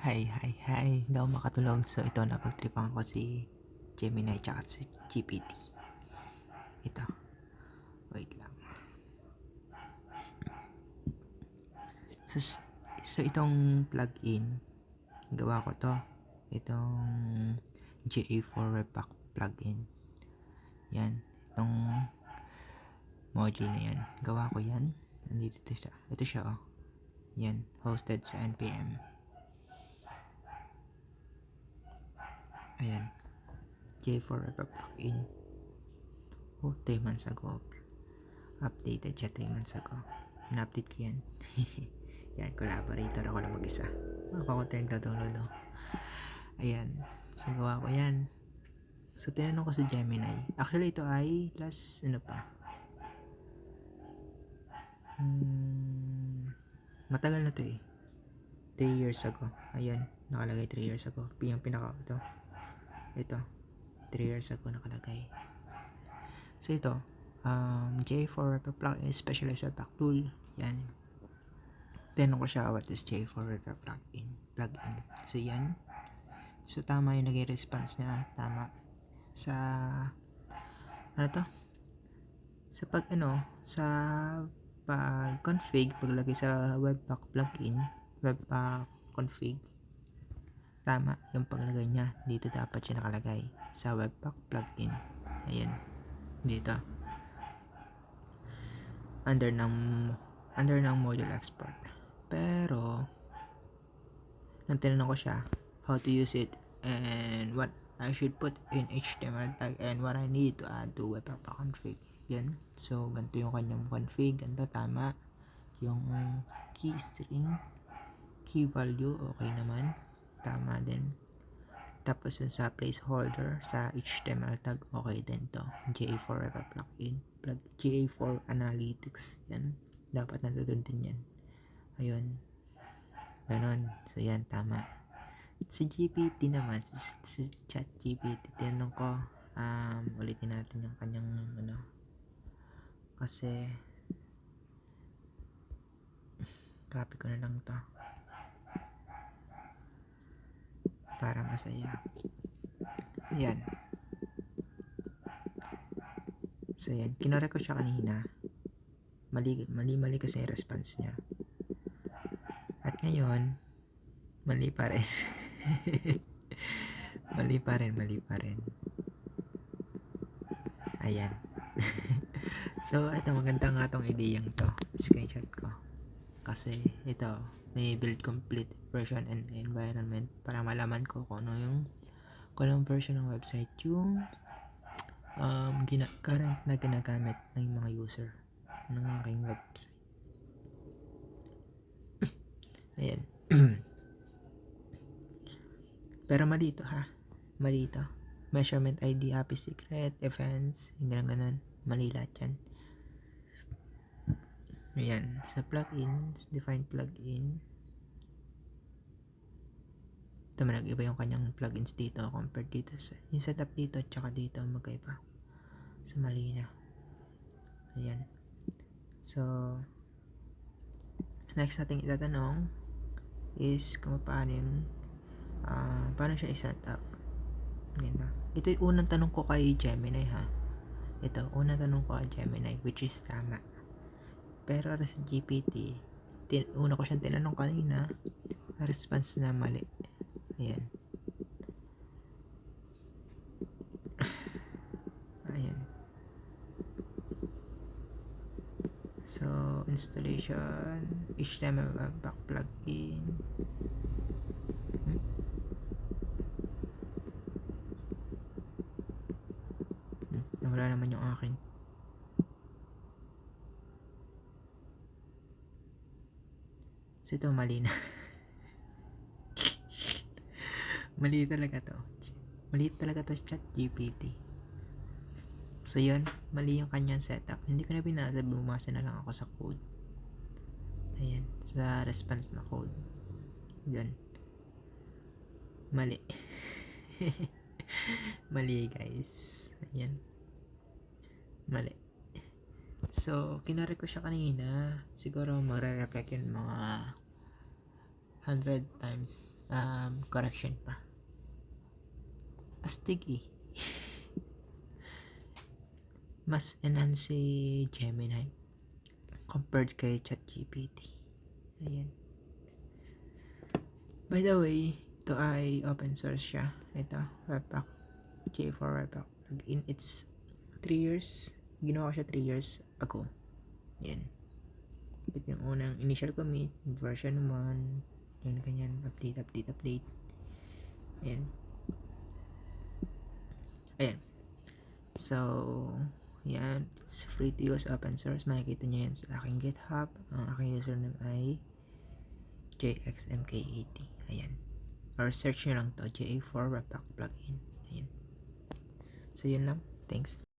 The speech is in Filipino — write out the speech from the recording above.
Hi. Hindi ako makatulog. So, ito, napagtripan ko si Gemini tsaka si GPT. Ito. Wait lang. So, itong plugin, gawa ko to. Itong GA4 Repack plugin. Yan. Itong module na yan. Gawa ko yan. Nandito siya. Ito siya, oh. Yan. Hosted sa NPM. Ayan. GA4 Repack plugin. 3 months ago. Updated siya 3 months ago. Na-update ko yan. Yan, collaborator ako lang mag-isa. Ako konti nagdownload, no? Ayan. So, gawa ko yan. So, tinanong ko sa Gemini. Actually, ito ay last, matagal na to eh. 3 years ago. Ayan, nakalagay 3 years ago. Yung pinaka, ito. 3 years ago nakalagay. So, ito. J4 plugin, specialized pack tool. Yan. Tinanong ko siya, what is J4 plugin? So, yan. So, tama yung naging response niya. Tama. Sa, sa pag-config, paglagay sa webpack plugin, webpack config, tama yung paglagay niya. Dito dapat siya nakalagay sa webpack plugin. Ayan. Dito. Under ng module export. Pero, nung tinanong ko siya, how to use it and what I should put in HTML tag and what I need to add to webpack config. Yan. So, ganito yung kanyang config. Ganito, tama. Yung key string, key value, okay naman. Tama din. Tapos yung sa placeholder, sa HTML tag, okay din to. GA4 webpack plugin. GA4 analytics. Yan. Dapat nandun din yan. Ayun. Ganon. So, yan. Tama. Si GPT naman, si chat GPT, tinanong ko, ulitin natin yung kanyang, kasi, copy ko na lang to para masaya. Yan. So, yan. Kinore ko siya kanina. Mali kasi yung response niya. At ngayon, mali pa rin. mali pa rin. Ayan. So, ito, maganda nga tong ideyang to. Screenshot ko. Kasi, ito, may build complete version and environment para malaman ko kung anong version ng website yung current na ginagamit ng mga user ng aking website. Ayan. Pero mali ito, ha? Mali ito. Measurement ID, happy secret, events, ganun. Mali lahat yan. Ayan. Sa plugins, define plugin. Ito, nag-iba yung kanyang plugins dito compared dito sa yung setup dito at saka dito magkaiba. So, mali na. Ayan. So, next natin itatanong is kung paano siya i-set up. Ayan na. Ito yung unang tanong ko kay Gemini, ha. Ito, unang tanong ko kay Gemini, which is tama. Pero sa GPT, una ko siyang tinanong kanina, response na mali. Ayan. Ayan. So, installation, HTML webpack plugin. Nawala naman yung akin. So, ito mali na. Mali talaga to chat GPT. So, yun, mali yung kanyang setup. Hindi ko na binasa, bumasa na lang ako sa code. Ayan, sa response na code. Yun. Mali. Mali, guys. Ayan. Mali. So, kinare ko siya kanina. Siguro magre-reflect yun mga 100 times correction pa. Astig eh. Mas enhance si Gemini compared kay ChatGPT. Ayan. By the way, ito ay open source siya. Ito, Webpack. J4 Webpack. In its 3 years. Ginawa ko siya 3 years ago. Yan. Ito yung unang initial commit, version 1. Yan, ganyan. Update. Ayan. Ayan. So, yan. It's free to use, open source. Makikita nyo yan sa aking GitHub. Ang aking username ay JXMK80. Ayan. Or search nyo lang to, JA4 Webpack plugin. Ayan. So, yun lang. Thanks.